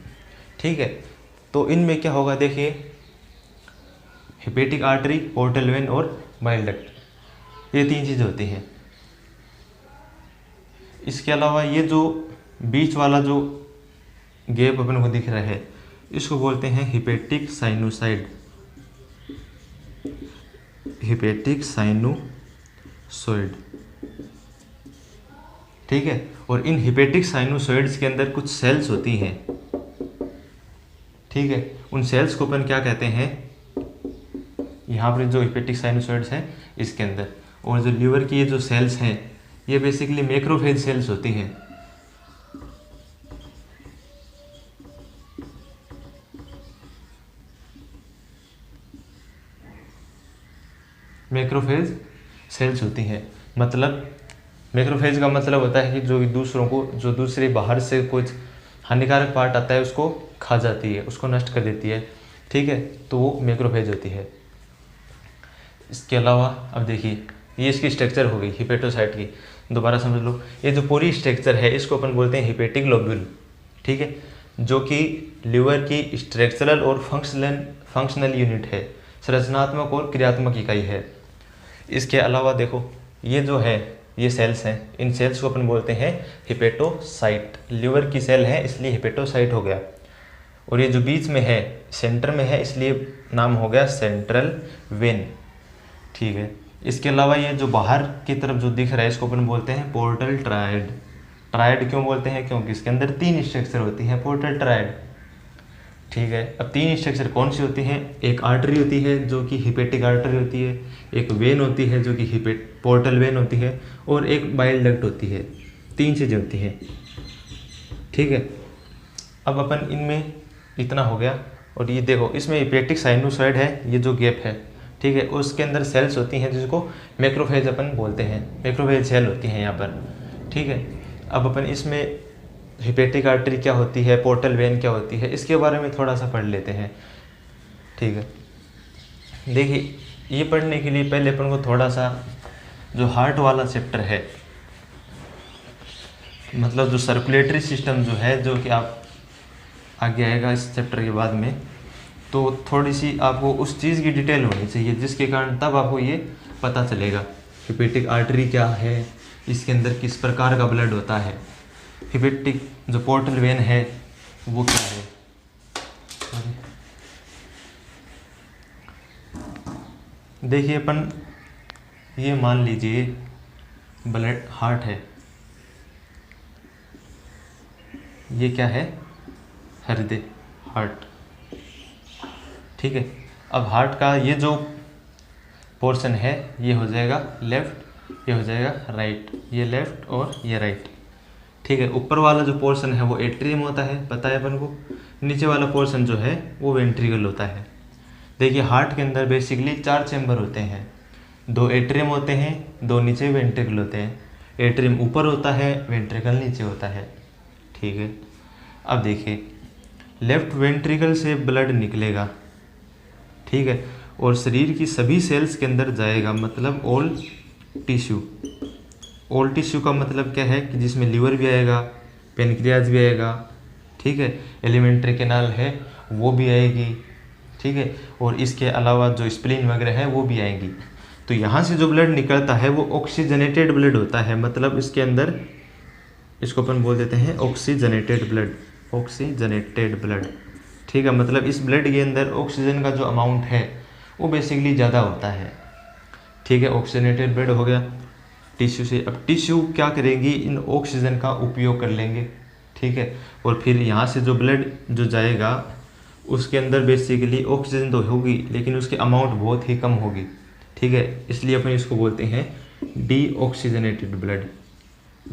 ठीक है। तो इनमें क्या होगा? देखिए हिपेटिक आर्टरी, पोर्टल वेन और बाइल डक्ट, ये 3 चीज़ें होती हैं। इसके अलावा ये जो बीच वाला जो गैप अपन को दिख रहा है इसको बोलते हैं हिपेटिक साइनोसाइड। हिपेटिक साइनोसॉइड, ठीक है। और इन हिपेटिक साइनोसॉइड्स के अंदर कुछ सेल्स होती हैं, ठीक है। उन सेल्स को अपन क्या कहते हैं, यहाँ पर जो हिपेटिक साइनोसॉइड्स हैं इसके अंदर, और जो लीवर की ये जो सेल्स हैं ये बेसिकली मैक्रोफेज सेल्स होती हैं। मैक्रोफेज सेल्स होती हैं, मतलब मैक्रोफेज का मतलब होता है कि जो दूसरों को, जो दूसरे बाहर से कुछ हानिकारक पार्ट आता है उसको खा जाती है, उसको नष्ट कर देती है, ठीक है, तो वो मैक्रोफेज होती है। इसके अलावा अब देखिए, ये इसकी स्ट्रक्चर हो गई हिपेटोसाइट की, दोबारा समझ लो, ये जो पूरी स्ट्रक्चर है इसको अपन बोलते हैं हिपेटिक लोब्यूल, ठीक है, जो कि लिवर की स्ट्रक्चरल और फंक्शनल यूनिट है, संरचनात्मक और क्रियात्मक इकाई है। इसके अलावा देखो, ये जो है ये सेल्स हैं, इन सेल्स को अपन बोलते हैं हिपेटोसाइट, लिवर की सेल है इसलिए हिपेटोसाइट हो गया। और ये जो बीच में है, सेंटर में है, इसलिए नाम हो गया सेंट्रल वेन, ठीक है। इसके अलावा ये जो बाहर की तरफ जो दिख रहा है इसको अपन बोलते हैं पोर्टल ट्रायड। ट्रायड क्यों बोलते हैं, क्योंकि इसके अंदर 3 स्ट्रक्चर होती हैं, पोर्टल ट्रायड, ठीक है। अब 3 स्ट्रक्चर कौन सी होती हैं, एक आर्टरी होती है जो कि हिपेटिक आर्टरी होती है, एक वेन होती है जो कि पोर्टल वेन होती है, और एक बाइल डक्ट होती है। 3 चीज़ें होती हैं, ठीक है। अब अपन इनमें इतना हो गया, और ये देखो इसमें हिपेटिक साइनोसॉइड है, ये जो गैप है, ठीक है, उसके अंदर सेल्स होती हैं जिसको मैक्रोफेज अपन बोलते हैं, मैक्रोफेज सेल होती हैं यहाँ पर, ठीक है। अब अपन इसमें हिपेटिक आर्टरी क्या होती है, पोर्टल वेन क्या होती है, इसके बारे में थोड़ा सा पढ़ लेते हैं, ठीक है। देखिए, ये पढ़ने के लिए पहले अपन को थोड़ा सा जो हार्ट वाला चैप्टर है, मतलब जो सर्कुलेटरी सिस्टम जो है, जो कि आप आगे आएगा इस चैप्टर के बाद में, तो थोड़ी सी आपको उस चीज़ की डिटेल होनी चाहिए जिसके कारण तब आपको ये पता चलेगा हिपेटिक आर्टरी क्या है, इसके अंदर किस प्रकार का ब्लड होता है, हिपेटिक जो पोर्टल वेन है वो क्या है। देखिए अपन ये मान लीजिए ब्लड हार्ट है, ये क्या है, हृदय, हार्ट, ठीक है। अब हार्ट का ये जो पोर्शन है ये हो जाएगा लेफ्ट, ये हो जाएगा राइट, ये लेफ्ट और ये राइट, ठीक है। ऊपर वाला जो पोर्शन है वो एट्रियम होता है, पता है अपन को, नीचे वाला पोर्शन जो है वो वेंट्रिकल होता है। देखिए हार्ट के अंदर बेसिकली 4 चैम्बर होते हैं, 2 एट्रियम होते हैं, 2 नीचे वेंट्रिकल होते हैं। एट्रियम ऊपर होता है, वेंट्रिकल नीचे होता है, ठीक है। अब देखिए लेफ्ट वेंट्रिकल से ब्लड निकलेगा, ठीक है, और शरीर की सभी सेल्स के अंदर जाएगा, मतलब ऑल टिश्यू। ऑल टिश्यू का मतलब क्या है कि जिसमें लीवर भी आएगा, पेनक्रियाज भी आएगा, ठीक है, एलिमेंट्री कैनाल है वो भी आएगी, ठीक है, और इसके अलावा जो स्प्लीन वगैरह है वो भी आएगी। तो यहाँ से जो ब्लड निकलता है वो ऑक्सीजनेटेड ब्लड होता है, मतलब इसके अंदर, इसको अपन बोल देते हैं ऑक्सीजनेटेड ब्लड, ऑक्सीजनेटेड ब्लड, ठीक है। मतलब इस ब्लड के अंदर ऑक्सीजन का जो अमाउंट है वो बेसिकली ज़्यादा होता है, ठीक है। ऑक्सीजनेटेड ब्लड हो गया टिश्यू से। अब टिश्यू क्या करेगी, इन ऑक्सीजन का उपयोग कर लेंगे, ठीक है, और फिर यहाँ से जो ब्लड जो जाएगा उसके अंदर बेसिकली ऑक्सीजन तो होगी लेकिन उसकी अमाउंट बहुत ही कम होगी, ठीक है। इसलिए अपन इसको बोलते हैं डीऑक्सीजनेटेड ब्लड,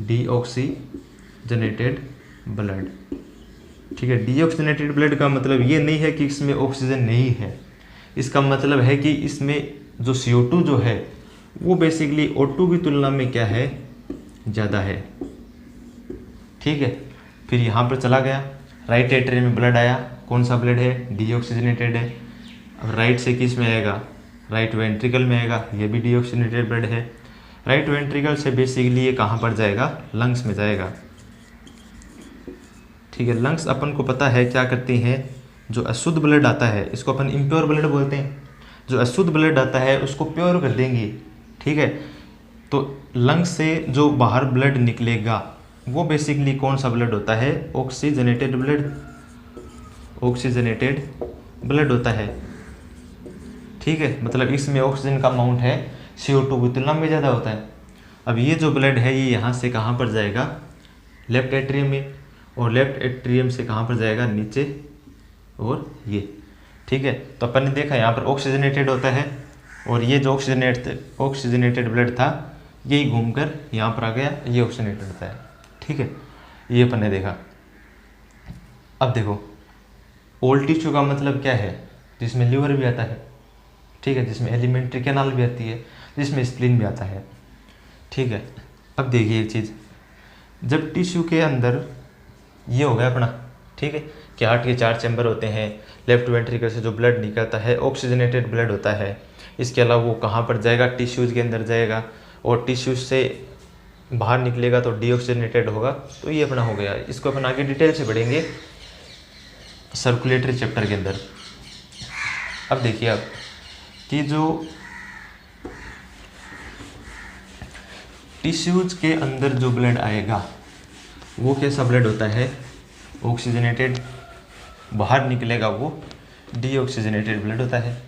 डीऑक्सीजनेटेड ब्लड, ठीक है। डीऑक्सीजनेटेड ब्लड का मतलब ये नहीं है कि इसमें ऑक्सीजन नहीं है, इसका मतलब है कि इसमें जो CO2 जो है वो बेसिकली O2 की तुलना में क्या है, ज़्यादा है, ठीक है। फिर यहाँ पर चला गया, राइट एट्रियम में ब्लड आया, कौन सा ब्लड है, डीऑक्सीजनेटेड है। अब राइट से किस में आएगा, राइट वेंट्रिकल में आएगा, ये भी डीऑक्सीजनेटेड ब्लड है। राइट वेंट्रिकल से बेसिकली ये कहाँ पर जाएगा, लंग्स में जाएगा, ठीक है। लंग्स अपन को पता है क्या करती हैं, जो अशुद्ध ब्लड आता है इसको अपन इम्प्योर ब्लड बोलते हैं, जो अशुद्ध ब्लड आता है उसको प्योर कर देंगे, ठीक है। तो लंग्स से जो बाहर ब्लड निकलेगा वो बेसिकली कौन सा ब्लड होता है, ऑक्सीजनेटेड ब्लड, ऑक्सीजनेटेड ब्लड होता है, ठीक है, मतलब इसमें ऑक्सीजन का अमाउंट है CO2 की तुलना में ज़्यादा होता है। अब ये जो ब्लड है ये यहाँ से कहाँ पर जाएगा, लेफ्ट एट्रियम में, और लेफ्ट एट्रियम से कहाँ पर जाएगा, नीचे, और ये, ठीक है। तो अपन ने देखा यहाँ पर ऑक्सीजनेटेड होता है, और ये जो ऑक्सीजनेटेड ब्लड था यही घूमकर यहाँ पर आ गया, ये ऑक्सीजनेटेड होता है, ठीक है, ये अपन ने देखा। अब देखो ओल्ड टिश्यू का मतलब क्या है, जिसमें लीवर भी आता है, ठीक है, जिसमें एलिमेंट्री कैनाल भी आती है, जिसमें स्प्लीन भी आता है, ठीक है। अब देखिए एक चीज़, जब टिश्यू के अंदर ये हो गया अपना, ठीक है, कि हार्ट के 4 चैम्बर होते हैं, लेफ्ट वेंट्रिकल से जो ब्लड निकलता है ऑक्सीजनेटेड ब्लड होता है, इसके अलावा वो कहाँ पर जाएगा, टिश्यूज़ के अंदर जाएगा, और टिश्यूज से बाहर निकलेगा तो डीऑक्सीजनेटेड होगा। तो ये अपना हो गया, इसको अपन आगे डिटेल से पढ़ेंगे सर्कुलेटरी चैप्टर के अंदर। अब देखिए आप कि जो टिश्यूज के अंदर जो ब्लड आएगा वो कैसा ब्लड होता है, ऑक्सीजनेटेड, बाहर निकलेगा वो डीऑक्सीजनेटेड ब्लड होता है,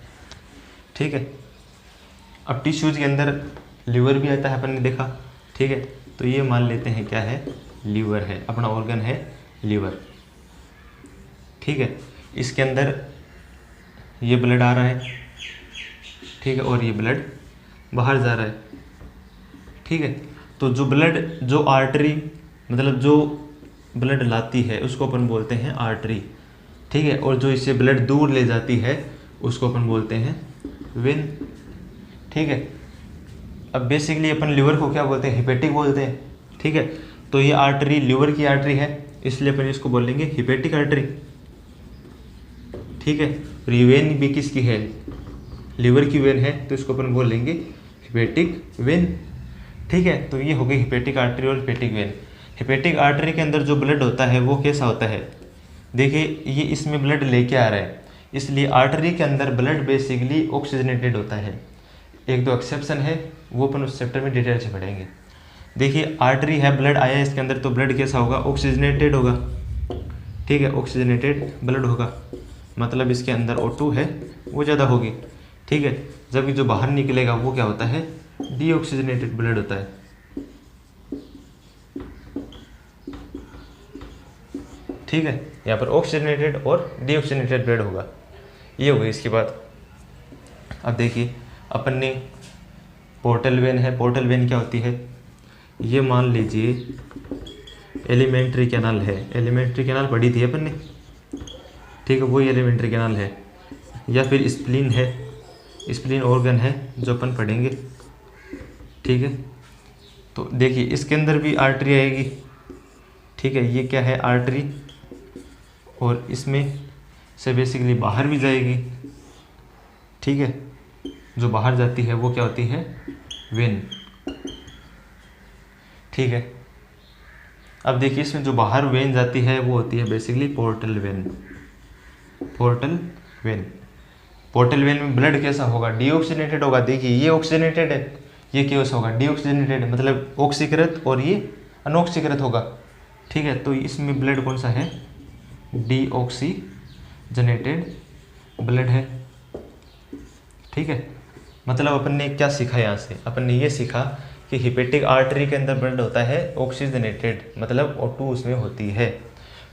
ठीक है। अब टिश्यूज के अंदर लीवर भी आता है, अपन ने देखा, ठीक है। तो ये मान लेते हैं क्या है, लीवर है, अपना ऑर्गन है लीवर, ठीक है। इसके अंदर ये ब्लड आ रहा है, ठीक है, और ये ब्लड बाहर जा रहा है, ठीक है। तो जो ब्लड, जो आर्टरी, मतलब जो ब्लड लाती है उसको अपन बोलते हैं आर्टरी, ठीक है, और जो इससे ब्लड दूर ले जाती है उसको अपन बोलते हैं वेन, ठीक है। अब बेसिकली अपन लिवर को क्या बोलते हैं, हिपेटिक बोलते हैं, ठीक है। तो ये आर्टरी लिवर की आर्टरी है, इसलिए अपन इसको बोलेंगे हिपेटिक आर्टरी, ठीक है। और ये वेन भी किसकी है, लिवर की वेन है, तो इसको अपन बोलेंगे हिपेटिक वेन, ठीक है। तो ये हो गई हिपेटिक आर्टरी और हिपेटिक वेन। हिपेटिक आर्टरी के अंदर जो ब्लड होता है वो कैसा होता है, देखिए ये इसमें ब्लड लेके आ रहा है, इसलिए आर्टरी के अंदर ब्लड बेसिकली ऑक्सीजनेटेड होता है। एक दो एक्सेप्शन है वो अपन उस चैप्टर में डिटेल से पढ़ेंगे। देखिए आर्टरी है, ब्लड आया इसके अंदर, तो ब्लड कैसा होगा, ऑक्सीजनेटेड होगा, ठीक है, ऑक्सीजनेटेड ब्लड होगा, मतलब इसके अंदर O2 है वो ज़्यादा होगी, ठीक है। जबकि जो बाहर निकलेगा वो क्या होता है, डीऑक्सीजनेटेड ब्लड होता है, ठीक है। यहाँ पर ऑक्सीजनेटेड और डीऑक्सीजनेटेड ब्लड होगा, ये हो गई इसकी बात। अब देखिए अपन ने पोर्टल वेन है, पोर्टल वेन क्या होती है, ये मान लीजिए एलिमेंट्री कैनाल है, एलिमेंट्री कैनाल पढ़ी थी अपन ने, ठीक है, वही एलिमेंट्री कैनाल है, या फिर स्प्लीन है, स्प्लीन ऑर्गन है जो अपन पढ़ेंगे, ठीक है। तो देखिए इसके अंदर भी आर्टरी आएगी, ठीक है, ये क्या है आर्टरी, और इसमें से बेसिकली बाहर भी जाएगी, ठीक है। जो बाहर जाती है वो क्या होती है, वेन, ठीक है। अब देखिए इसमें जो बाहर वेन जाती है वो होती है basically portal vein, portal vein. Portal vein में ब्लड कैसा होगा, डीऑक्सीजनेटेड होगा, देखिए ये ऑक्सीजनेटेड है, ये कैसा होगा, डीऑक्सीजनेटेड, मतलब ऑक्सीकृत, और ये अनऑक्सीकृत होगा, ठीक है। तो इसमें ब्लड कौन सा है, डीऑक्सीजनेटेड ब्लड है, ठीक है। मतलब अपन ने क्या सीखा यहाँ से, अपन ने ये सीखा कि हिपेटिक आर्टरी के अंदर ब्लड होता है ऑक्सीजनेटेड, मतलब O2 उसमें होती है।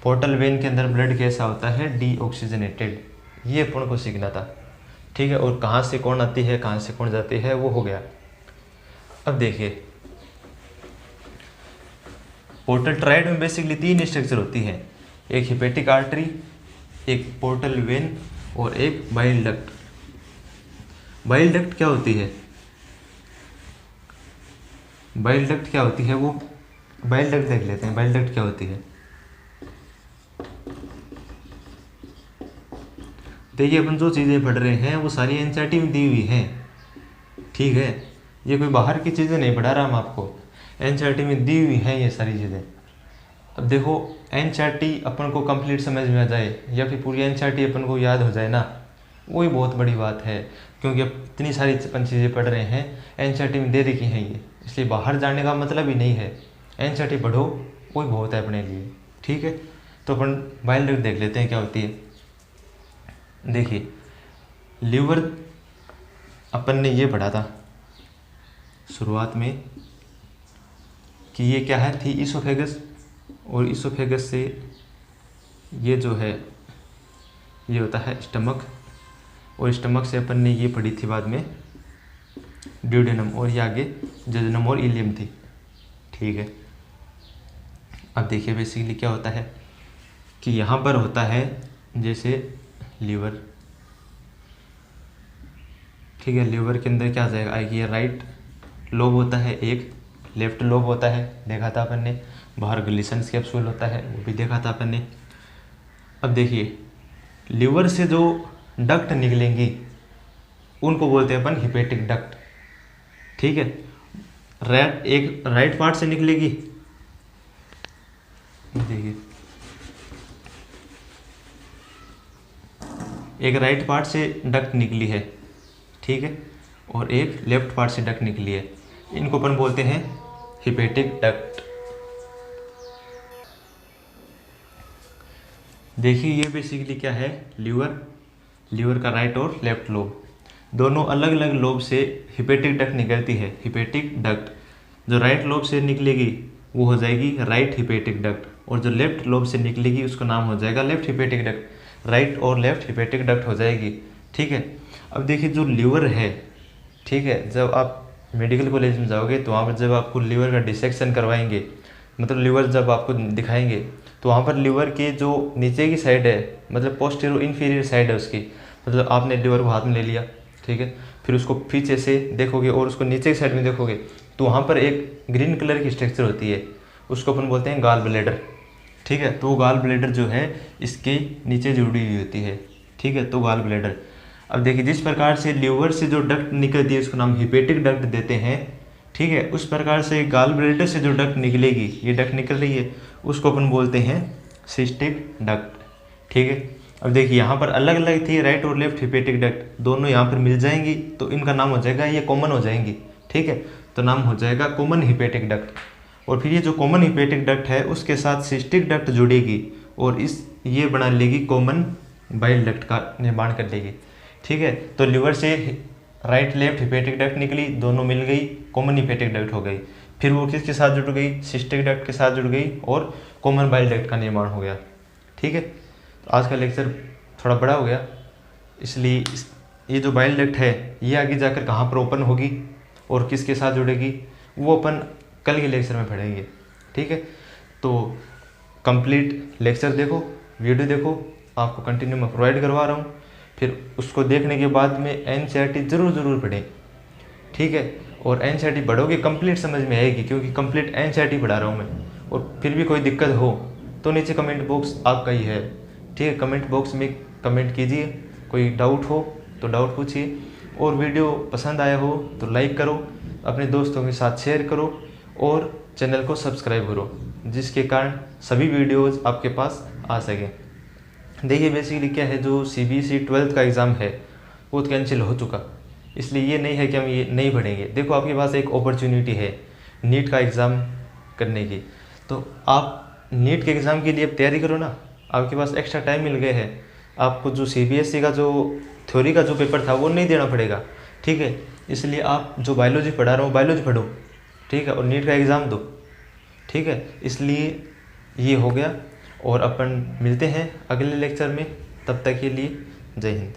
पोर्टल वेन के अंदर ब्लड कैसा होता है, डीऑक्सीजनेटेड, ये अपन को सीखना था, ठीक है। और कहाँ से कौन आती है, कहाँ से कौन जाती है, वो हो गया। अब देखिए पोर्टल ट्राइड में बेसिकली 3 स्ट्रक्चर होती हैं, एक हिपेटिक आर्टरी, एक पोर्टल वेन, और एक बाइल डक्ट। बाइल डक्ट क्या होती है, बाइल डक्ट क्या होती है, वो बाइल डक्ट देख लेते हैं, बाइल डक्ट क्या होती है। देखिए अपन जो चीज़ें पढ़ रहे हैं वो सारी एनसीईआरटी में दी हुई हैं, ठीक है, ये कोई बाहर की चीज़ें नहीं पढ़ा रहा हम आपको, एनसीईआरटी में दी हुई हैं ये सारी चीज़ें। अब देखो एनसीईआरटी अपन को कंप्लीट समझ में आ जाए या फिर पूरी एनसीईआरटी अपन को याद हो जाए ना, वही बहुत बड़ी बात है, क्योंकि अब इतनी सारी अपन चीज़ें पढ़ रहे हैं, एनसीईआरटी में दे रखी हैं ये, इसलिए बाहर जाने का मतलब ही नहीं है, एनसीईआरटी पढ़ो वही बहुत है अपने लिए, ठीक है। तो अपन बाइल डक्ट देख लेते हैं क्या होती है। देखिए लीवर अपन ने ये पढ़ा था शुरुआत में कि ये क्या है, थी ईसोफेगस, और ईसोफेगस से ये जो है ये होता है स्टमक, और स्टमक से अपन ने ये पढ़ी थी बाद में ड्यूडेनम, और ये आगे जजनम और इलियम थी। ठीक है, अब देखिए बेसिकली क्या होता है कि यहाँ पर होता है जैसे लीवर। ठीक है, लीवर के अंदर क्या आ जाएगा, आएगी ये राइट लोब होता है, एक लेफ्ट लोब होता है, देखा था अपन ने। बाहर ग्लिसन्स कैप्सूल होता है, वो भी देखा था अपन ने। अब देखिए लीवर से जो डक्ट निकलेंगी उनको बोलते हैं अपन हिपेटिक डक्ट। ठीक है, एक राइट पार्ट से निकलेगी, देखिए एक राइट पार्ट से डक्ट निकली है, ठीक है, और एक लेफ्ट पार्ट से डक्ट निकली है, इनको अपन बोलते हैं हिपेटिक डक्ट। देखिए ये बेसिकली क्या है, लीवर का राइट और लेफ्ट लोब दोनों अलग अलग लोब से हिपेटिक डक्ट निकलती है। हिपेटिक डक्ट जो राइट लोब से निकलेगी वो हो जाएगी राइट हिपेटिक डक्ट, और जो लेफ्ट लोब से निकलेगी उसका नाम हो जाएगा लेफ्ट हिपेटिक डक्ट। राइट और लेफ्ट हिपेटिक डक्ट हो जाएगी। ठीक है, अब देखिए जो लीवर है, ठीक है, जब आप मेडिकल कॉलेज में जाओगे तो वहाँ पर जब आपको लीवर का डिसेक्शन करवाएंगे, मतलब लीवर जब आपको दिखाएंगे तो वहाँ पर लीवर के जो नीचे की साइड है, मतलब पोस्टीरियर इंफीरियर साइड है उसकी, मतलब आपने लीवर को हाथ में ले लिया, ठीक है, फिर उसको पीछे से देखोगे और उसको नीचे की साइड में देखोगे तो वहाँ पर एक ग्रीन कलर की स्ट्रक्चर होती है, उसको अपन बोलते हैं गाल ब्लैडर। ठीक है, तो वो गाल ब्लैडर जो है इसके नीचे जुड़ी हुई होती है। ठीक है, तो गाल ब्लैडर। अब देखिए जिस प्रकार से लीवर से जो डक्ट निकलती है उसको नाम हिपेटिक डक्ट देते हैं। ठीक है, उस प्रकार से गाल ब्लैडर से जो डक्ट निकलेगी, ये डक्ट निकल रही है, उसको अपन बोलते हैं सिस्टिक डक्ट। ठीक है, अब देखिए यहाँ पर अलग अलग थी राइट और लेफ्ट हिपेटिक डक्ट, दोनों यहाँ पर मिल जाएंगी तो इनका नाम हो जाएगा, ये कॉमन हो जाएंगी। ठीक है, तो नाम हो जाएगा कॉमन हिपेटिक डक्ट। और फिर ये जो कॉमन हिपेटिक डक्ट है उसके साथ सिस्टिक डक्ट जुड़ेगी और ये बना लेगी कॉमन बाइल डक्ट का निर्माण कर लेगी। ठीक है, तो लीवर से राइट लेफ्ट हिपेटिक डक्ट निकली, दोनों मिल गई, कॉमन हिपेटिक डक्ट हो गई। फिर वो किसके साथ जुड़ गई, सिस्टिक डक्ट के साथ जुड़ गई और कॉमन बाइल डक्ट का निर्माण हो गया। ठीक है, तो आज का लेक्चर थोड़ा बड़ा हो गया, इसलिए ये जो बाइल डक्ट है ये आगे जाकर कहाँ पर ओपन होगी और किसके साथ जुड़ेगी वो अपन कल के लेक्चर में पढ़ेंगे। ठीक है, तो कंप्लीट लेक्चर देखो, वीडियो देखो, आपको कंटिन्यू मैं प्रोवाइड करवा रहा हूँ। फिर उसको देखने के बाद में एनसीईआरटी ज़रूर पढ़ें। ठीक है, और एनसीईआरटी पढ़ोगे कंप्लीट समझ में आएगी, क्योंकि कंप्लीट एनसीईआरटी पढ़ा रहा हूँ मैं। और फिर भी कोई दिक्कत हो तो नीचे कमेंट बॉक्स आपका ही है। ठीक है, कमेंट बॉक्स में कमेंट कीजिए, कोई डाउट हो तो डाउट पूछिए, और वीडियो पसंद आया हो तो लाइक करो, अपने दोस्तों के साथ शेयर करो और चैनल को सब्सक्राइब करो, जिसके कारण सभी वीडियोज़ आपके पास आ सकें। देखिए बेसिकली क्या है, जो सीबीएसई 12th का एग्ज़ाम है वो तो कैंसिल हो चुका, इसलिए ये नहीं है कि हम ये नहीं पढ़ेंगे। देखो आपके पास एक अपॉर्चुनिटी है नीट का एग्ज़ाम करने की, तो आप नीट के एग्ज़ाम के लिए अब तैयारी करो ना, आपके पास एक्स्ट्रा टाइम मिल गया है। आपको जो सीबीएसई का जो थ्योरी का जो पेपर था वो नहीं देना पड़ेगा। ठीक है, इसलिए आप जो बायोलॉजी पढ़ा रहा हूँ बायोलॉजी पढ़ो, ठीक है, और नीट का एग्ज़ाम दो। ठीक है, इसलिए ये हो गया, और अपन मिलते हैं अगले लेक्चर में, तब तक के लिए जय हिंद।